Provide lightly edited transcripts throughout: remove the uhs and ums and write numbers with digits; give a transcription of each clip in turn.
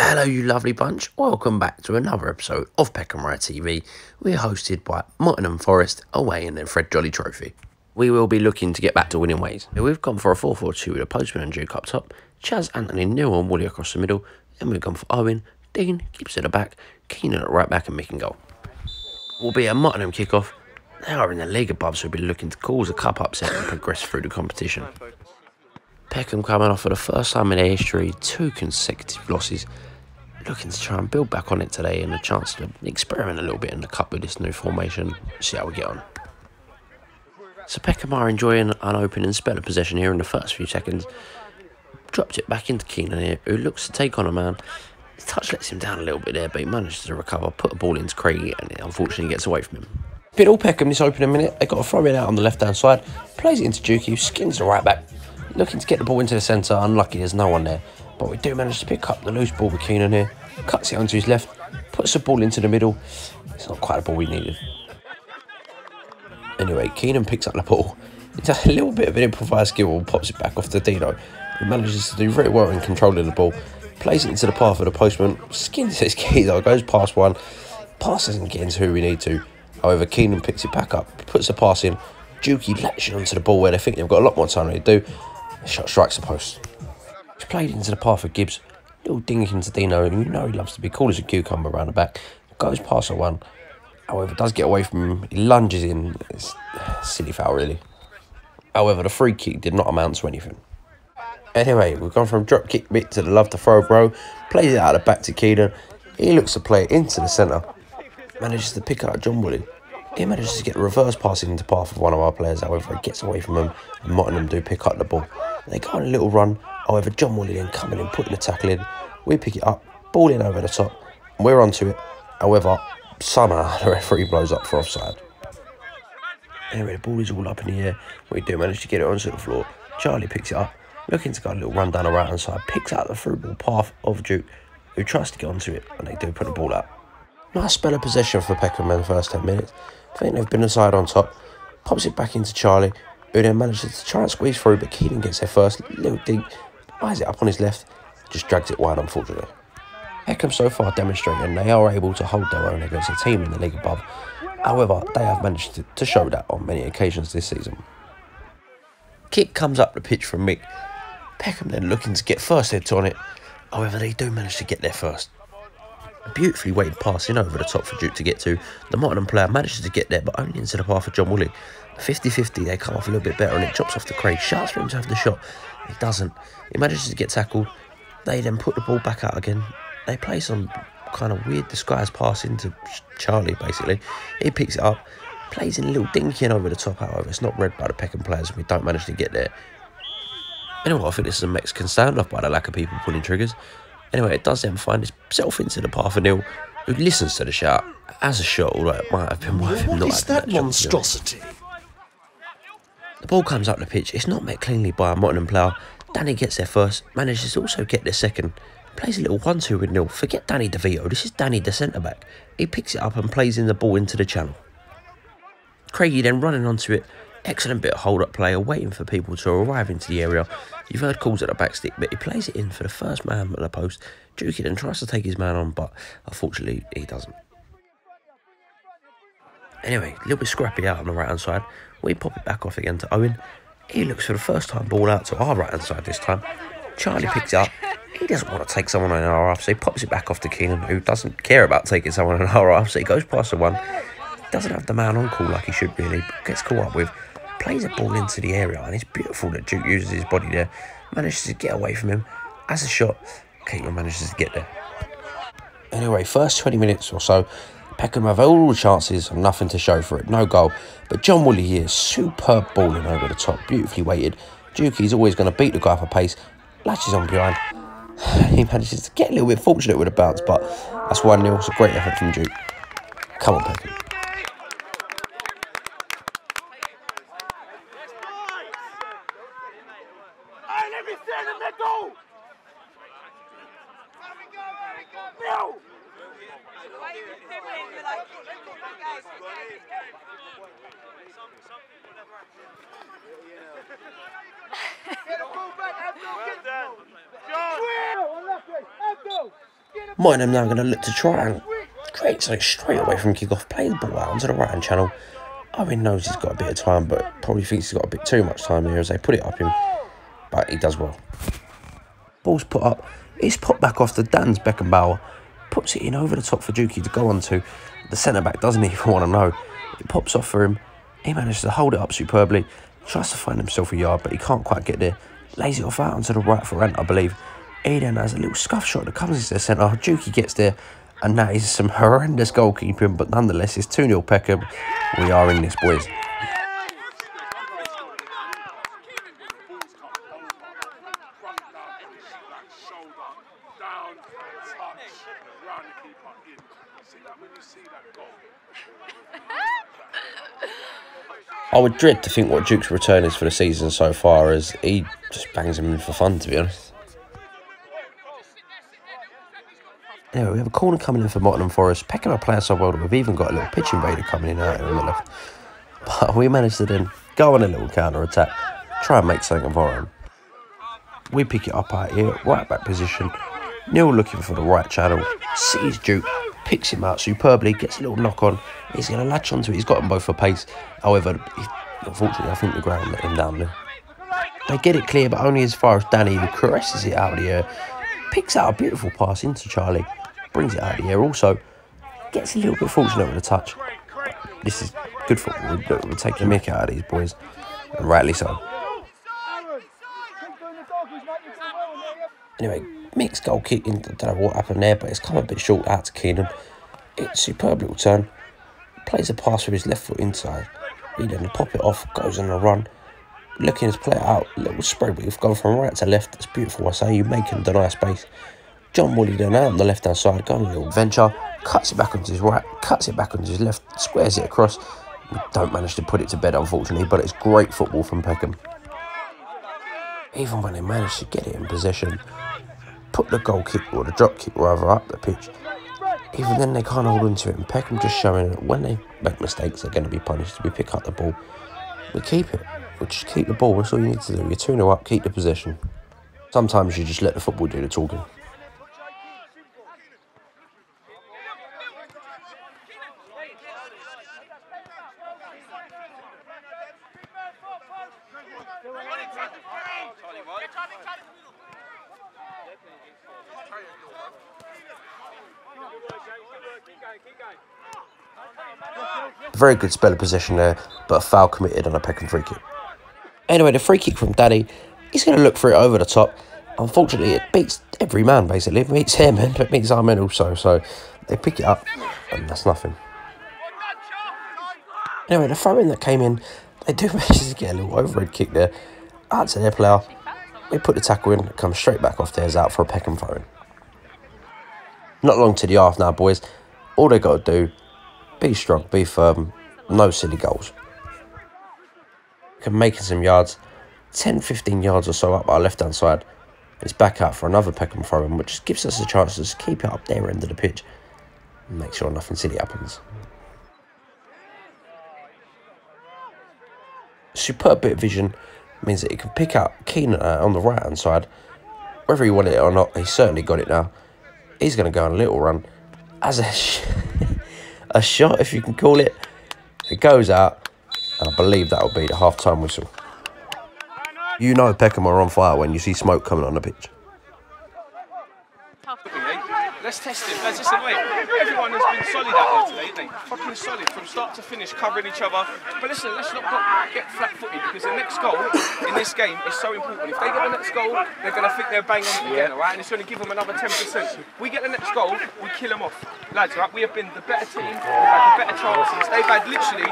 Hello you lovely bunch, welcome back to another episode of RYE TV. We're hosted by Mottingham Forest away in their Fred Jolly Trophy. We will be looking to get back to winning ways. We've gone for a 4-4-2 with a Postman and Duke up top, Chaz, Anthony, Neil and Woolley across the middle, and we've gone for Owen, Dean, Gibbs at the back, Keenan at right back and Mick in goal. Will be a Mottingham kick-off. They are in the league above, so we'll be looking to cause a cup upset and progress through the competition. Peckham coming off for the first time in their history, 2 consecutive losses, looking to try and build back on it today and a chance to experiment a little bit in the cup with this new formation, see how we get on. So Peckham are enjoying an opening spell of possession here in the first few seconds. Drops it back into Keenan here, who looks to take on a man. His touch lets him down a little bit there, but he manages to recover, put the ball into Craig, and it unfortunately gets away from him. Bit all Peckham this opening minute, they got to throw it out on the left hand side, plays it into Duke, who skins the right back. Looking to get the ball into the centre, unlucky there's no one there. But we do manage to pick up the loose ball with Keenan here. Cuts it onto his left, puts the ball into the middle. It's not quite the ball we needed. Anyway, Keenan picks up the ball. He does a little bit of an improvised skill and pops it back off to Dino, who manages to do very well in controlling the ball. Plays it into the path of the postman, skins his key though, goes past one. Pass doesn't get into who we need to. However, Keenan picks it back up, puts the pass in. Dukey latching onto the ball where they think they've got a lot more time than they do. The shot strikes the post. It's played into the path of Gibbs. Little dink into Dino, and you know he loves to be cool as a cucumber around the back. Goes past the one. However, does get away from him. He lunges in. It's a silly foul, really. However, the free kick did not amount to anything. Anyway, we've gone from drop kick bit to the love to throw bro. Plays it out of the back to Keenan. He looks to play it into the centre. Manages to pick out John Woolley. He manages to get a reverse passing into the path of one of our players. However, it gets away from him, and Mottingham do pick up the ball. They go on a little run. However, John Woolley then coming in, putting the tackle in. We pick it up, ball in over the top, and we're onto it. However, somehow the referee blows up for offside. Anyway, the ball is all up in the air. We do manage to get it onto the floor. Charlie picks it up, looking to go a little run down the right hand side, picks out the through ball path of Duke, who tries to get onto it, and they do put the ball out. Nice spell of possession for Peckham in the first 10 minutes. I think they've been the side on top. Pops it back into Charlie, who then manages to try and squeeze through, but Keenan gets there first. Little dig, eyes it up on his left, just drags it wide, unfortunately. Peckham so far demonstrating they are able to hold their own against a team in the league above. However, they have managed to show that on many occasions this season. Kick comes up the pitch from Mick. Peckham then looking to get first heads on it. However, they do manage to get there first. A beautifully weighted pass in over the top for Duke to get to. The Mottingham player manages to get there, but only into the path of John Woolley. 50-50, they come off a little bit better, and it drops off to Craig. Shouts for him to have the shot. He doesn't. He manages to get tackled. They then put the ball back out again. They play some kind of weird disguised pass into Charlie, basically. He picks it up, plays in a little dinky in over the top. However, it's not read by the Peckham players, and we don't manage to get there. Anyway, I think this is a Mexican standoff by the lack of people pulling triggers. Anyway, it does then find itself into the path of Neil, who listens to the shout. As a shot, although it might have been worth him not having that monstrosity. The ball comes up the pitch. It's not met cleanly by a Mottingham player. Danny gets there first, manages to also get there second. Plays a little 1-2 with Neil. Forget Danny DeVito, this is Danny the centre-back. He picks it up and plays in the ball into the channel. Craigie then running onto it. Excellent bit of hold-up play, waiting for people to arrive into the area. You've heard calls at the back stick, but he plays it in for the first man at the post. Dukey then tries to take his man on, but unfortunately he doesn't. Anyway, a little bit scrappy out on the right-hand side. We pop it back off again to Owen. He looks for the first time ball out to our right-hand side this time. Charlie picks it up. He doesn't want to take someone on our half, so he pops it back off to Keenan, who doesn't care about taking someone on our half, so he goes past the one. Doesn't have the man on call like he should really, but gets caught up with. Plays a ball into the area, and it's beautiful that Duke uses his body there. Manages to get away from him. As a shot, Keenan manages to get there. Anyway, first 20 minutes or so, Peckham have all the chances and nothing to show for it. No goal. But John Woolley here, superb balling over the top, beautifully weighted. Dukey's always going to beat the guy for pace. Latches on behind. He manages to get a little bit fortunate with a bounce, but that's 1-0. It's a great effort from Duke. Come on, Peckham. Mottingham now going to look to try and create something straight away from kick-off. Play the ball out onto the right-hand channel. Owen knows he's got a bit of time, but probably thinks he's got a bit too much time here as they put it up him. But he does well. Ball's put up. It's popped back off to Dan's Beckenbauer. Puts it in over the top for Juki to go on to. The centre-back doesn't even want to know. It pops off for him. He manages to hold it up superbly. Tries to find himself a yard, but he can't quite get there. Lays it off out onto the right for Ant, I believe. He then has a little scuff shot that comes into the centre. Juki gets there. And that is some horrendous goalkeeping, but nonetheless, it's 2-0 Peckham. We are in this, boys. I would dread to think what Duke's return is for the season so far, as he just bangs him in for fun, to be honest. Anyway, we have a corner coming in for Mottingham Forest. Peckham are playing so well that we've even got a little pitch invader coming in out here on the left. But we managed to then go on a little counter-attack, try and make something of our own. We pick it up out here, right back position. Neil looking for the right channel, sees Duke, picks him out superbly, gets a little knock on. He's going to latch onto it, he's got them both for pace. However, unfortunately, I think the ground let him down there. They get it clear, but only as far as Danny, who caresses it out of the air. Picks out a beautiful pass into Charlie, brings it out of the air. Also, gets a little bit fortunate with the touch. This is good football. We'll take the mick out of these boys, and rightly so. Anyway, mixed goal kicking. I don't know what happened there, but it's come a bit short out to Keenan. It's a superb little turn. Plays a pass with his left foot inside. He then pop it off, goes on a run. Looking to play it out, little spread, but we've gone from right to left. It's beautiful, I say. You make him deny space. John Woolley then out on the left-hand side, going a little venture, cuts it back onto his right, cuts it back onto his left, squares it across. We don't manage to put it to bed, unfortunately, but it's great football from Peckham. Even when they manage to get it in possession, put the goal kick, or the drop kick rather, up the pitch, even then they can't hold on to it, and Peckham just showing that when they make mistakes, they're going to be punished. We pick up the ball, we keep it. We'll just keep the ball, that's all you need to do. You're 2-0 up, keep the possession. Sometimes you just let the football do the talking. Very good spell of possession there, but a foul committed on a Peckham free kick. Anyway, the free kick from Daddy, he's going to look for it over the top. Unfortunately, it beats every man, basically. It beats their men, but it beats our men also. So they pick it up, and that's nothing. Anyway, the throw-in that came in, they do manage to get a little overhead kick there. Out to their player. We put the tackle in, it comes straight back off theirs out for a Peckham throw-in. Not long to the half now, boys. All they got to do, be strong, be firm, no silly goals. Making some yards, 10-15 yards or so up our left hand side. It's back out for another Peckham throw-in, which gives us a chance to just keep it up their end of the pitch and make sure nothing silly happens. Superb bit of vision means that he can pick out Keenan on the right hand side. Whether he wanted it or not, he's certainly got it now. He's going to go on a little run as a shot, if you can call it. It goes out. And I believe that'll be the half-time whistle. You know Peckham are on fire when you see smoke coming on the pitch. Let's test it. Let's listen, wait. Everyone has been solid out there today, isn't they? Fucking solid from start to finish, covering each other. But listen, let's not get flat-footed, because the next goal in this game is so important. If they get the next goal, they're going to think they're bang on again, all right? And it's going to give them another 10%. We get the next goal, we kill them off. Lads, right? We have been the better team. We've had the better chances. They've had literally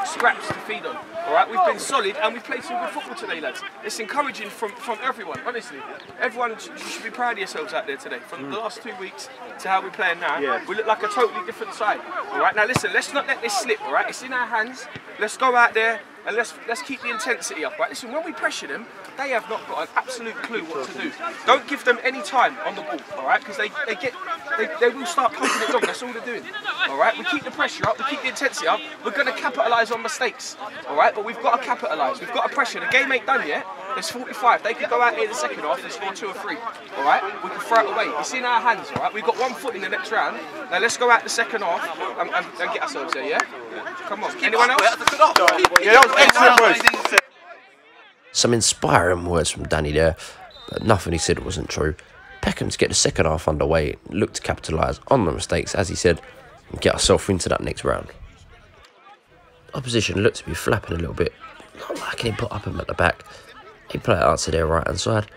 scraps to feed on. Alright, we've been solid and we've played some good football today, lads. It's encouraging from everyone, honestly. Everyone, you should be proud of yourselves out there today. From the last 2 weeks to how we're playing now, we look like a totally different side. Alright, now listen, let's not let this slip, alright? It's in our hands. Let's go out there and let's keep the intensity up, right? Listen, when we pressure them, they have not got an absolute clue what to do. Don't give them any time on the ball, alright? Because they will start pumping it long, that's all they're doing. Alright, we keep the pressure up, we keep the intensity up, we're going to capitalise on mistakes, alright? But we've got to capitalise, we've got to pressure. The game ain't done yet, There's 45. They could go out here in the second half and score 2 or 3. All right? We can throw it away. It's in our hands, all right? We've got 1 foot in the next round. Now let's go out the second half and get ourselves there, yeah? Come on. Anyone else? Yeah, that was excellent words. Some inspiring words from Danny there, but nothing he said wasn't true. Peckham to get the second half underway, look to capitalise on the mistakes, as he said, and get ourselves into that next round. Opposition looked to be flapping a little bit, not liking it put up him at the back. He played it out to their right hand side,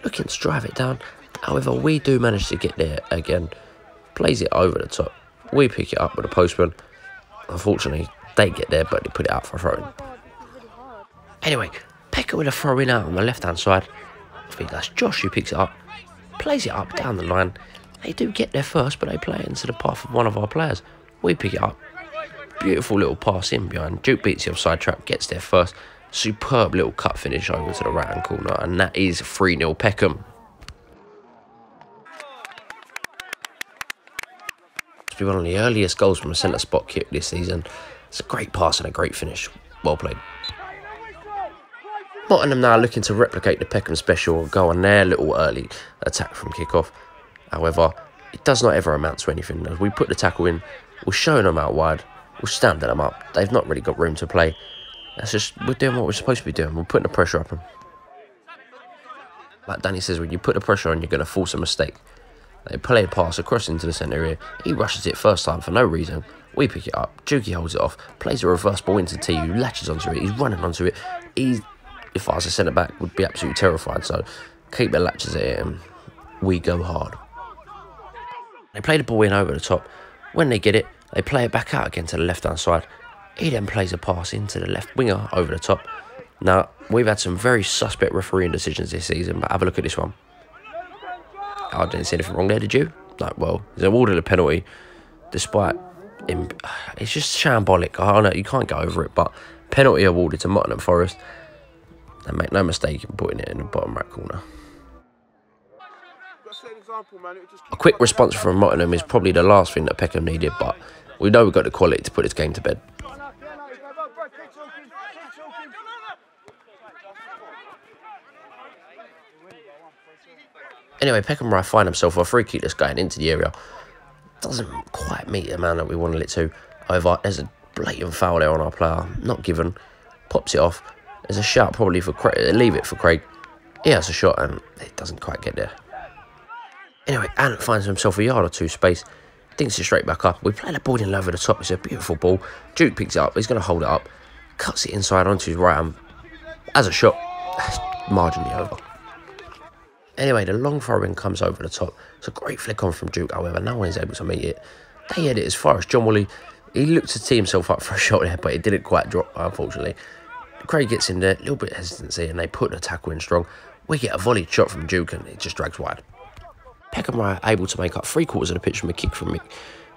looking to drive it down. However, we do manage to get there again, plays it over the top. We pick it up with a postman. Unfortunately, they get there, but they put it out for a throw-in. Anyway, Peckham with a throw-in out on the left-hand side. I think that's Josh who picks it up, plays it up down the line. They do get there first, but they play it into the path of one of our players. We pick it up. Beautiful little pass in behind. Duke beats the offside trap, gets there first. Superb little cut finish over to the right-hand corner, and that is 3-0 Peckham. It's been one of the earliest goals from a centre spot kick this season. It's a great pass and a great finish. Well played. Mottingham now looking to replicate the Peckham special and go on their little early attack from kick-off. However, it does not ever amount to anything. As we put the tackle in, we're showing them out wide, we're standing them up. They've not really got room to play. That's just, we're doing what we're supposed to be doing. We're putting the pressure up them. Like Danny says, when you put the pressure on, you're going to force a mistake. They play a pass across into the centre area. He rushes it first time for no reason. We pick it up. Juki holds it off. Plays a reverse ball into T, who latches onto it. He's running onto it. If I was a centre-back, would be absolutely terrified. So keep their latches at it and we go hard. They play the ball in over the top. When they get it, they play it back out again to the left-hand side. He then plays a pass into the left winger over the top. Now, we've had some very suspect refereeing decisions this season, but have a look at this one. I didn't see anything wrong there, did you? No, well, he's awarded a penalty, despite him. It's just shambolic. I know you can't go over it, but penalty awarded to Mottingham Forest. And make no mistake in putting it in the bottom right corner. A quick response from Mottingham is probably the last thing that Peckham needed, but we know we've got the quality to put this game to bed. Anyway, Peckham RYE find himself a free kick that's going into the area. Doesn't quite meet the man that we wanted it to. However, there's a blatant foul there on our player. Not given. Pops it off. There's a shout probably for Craig. Leave it for Craig. He has a shot and it doesn't quite get there. Anyway, Ant finds himself a yard or two space. Dinks it straight back up. We play the ball in over the top. It's a beautiful ball. Duke picks it up. He's going to hold it up. Cuts it inside onto his right hand. As a shot. Marginally over. Anyway, the long throw-in comes over the top. It's a great flick on from Duke, however, no one is able to meet it. They had it as far as John Woolley. He looked to tee himself up for a shot there, but it didn't quite drop, unfortunately. Craig gets in there, a little bit of hesitancy, and they put the tackle in strong. We get a volleyed shot from Duke, and it just drags wide. Peckham RYE able to make up 3/4 of the pitch from a kick from Mick.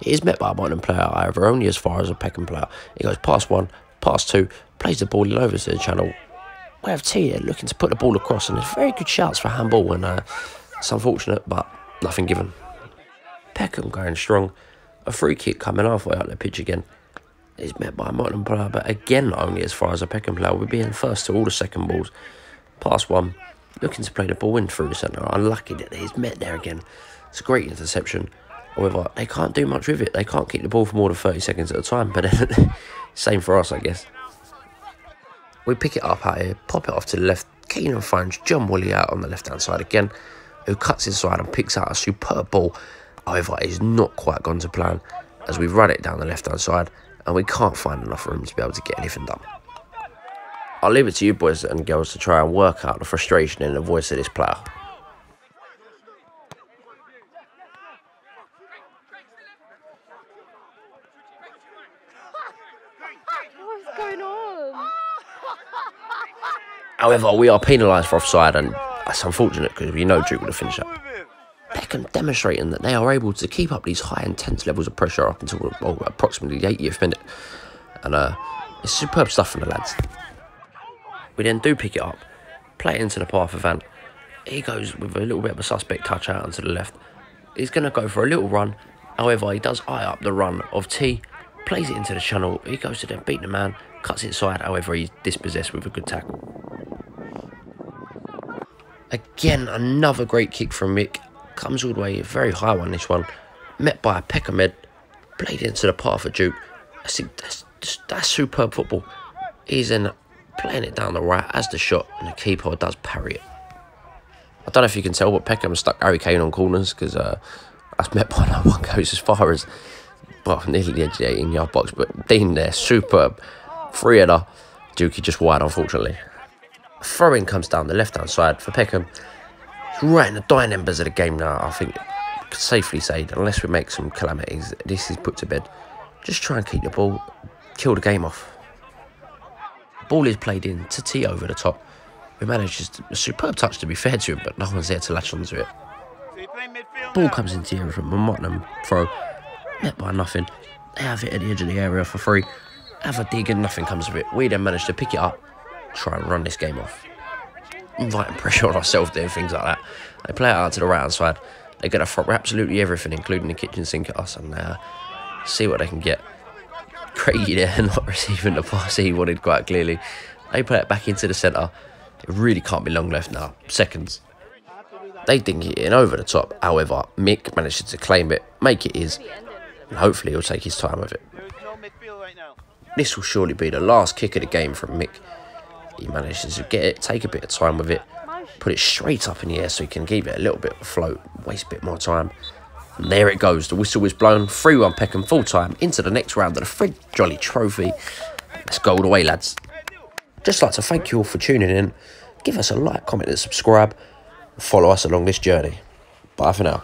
It is met by a Mottingham player, however, only as far as a Peckham player. He goes past one, past two, plays the ball over to the channel. We have T here looking to put the ball across, and there's very good shouts for handball, and it's unfortunate, but nothing given. Peckham going strong. A free kick coming halfway up the pitch again. It's met by a Mottingham player, but again only as far as a Peckham player. We're being first to all the second balls. Pass one, looking to play the ball in through the centre. Unlucky that he's met there again. It's a great interception. However, they can't do much with it. They can't keep the ball for more than 30 seconds at a time, but same for us, I guess. We pick it up out here, pop it off to the left. Keenan finds John Woolley out on the left-hand side again, who cuts inside and picks out a superb ball. However, it is not quite gone to plan as we run it down the left-hand side and we can't find enough room to be able to get anything done. I'll leave it to you boys and girls to try and work out the frustration in the voice of this player. What's going on? However, we are penalised for offside, and that's unfortunate because we know Duke would have finished up. Peckham demonstrating that they are able to keep up these high intense levels of pressure up until approximately the 80th minute. And it's superb stuff from the lads. We then do pick it up, play it into the path of Ant. He goes with a little bit of a suspect touch out onto the left. He's going to go for a little run. However, he does eye up the run of T, plays it into the channel. He goes to then beat the man, cuts it inside. However, he's dispossessed with a good tackle. Again, another great kick from Mick. Comes all the way, a very high one, this one. Met by a Peckham head. Played into the path of Duke. I think that's superb football. He's then playing it down the right as the shot, and the keeper does parry it. I don't know if you can tell, but Peckham stuck Harry Kane on corners, because that's met by no one goes as far as, well, nearly the edge of the 18-yard box. But Dean there, superb. Free header. Dukey just wide, unfortunately. Throw-in comes down the left-hand side for Peckham. It's right in the dying embers of the game now. I think I could safely say that unless we make some calamities, this is put to bed. Just try and keep the ball, kill the game off. Ball is played in to T over the top. Who manages a superb touch, to be fair to him, but no one's there to latch onto it. Ball comes into the area from MOTTINGHAM throw. Met by nothing. They have it at the edge of the area for free. Have a dig and nothing comes of it. We then manage to pick it up, try and run this game off. Inviting pressure on ourselves doing things like that. They play it out to the right hand side. They're going to throw absolutely everything, including the kitchen sink at us, and see what they can get. Craigie there not receiving the pass he wanted quite clearly. They play it back into the centre. It really can't be long left now. Seconds. They dink it in over the top. However, Mick manages to claim it, make it his, and hopefully he'll take his time with it. This will surely be the last kick of the game from Mick. He manages to get it, take a bit of time with it, put it straight up in the air so he can give it a little bit of a float, waste a bit more time. And there it goes, the whistle is blown, 3-1 Peckham full time into the next round of the Fred Jolly Trophy. Let's go all the way, lads. Just like to thank you all for tuning in. Give us a like, comment and subscribe, and follow us along this journey. Bye for now.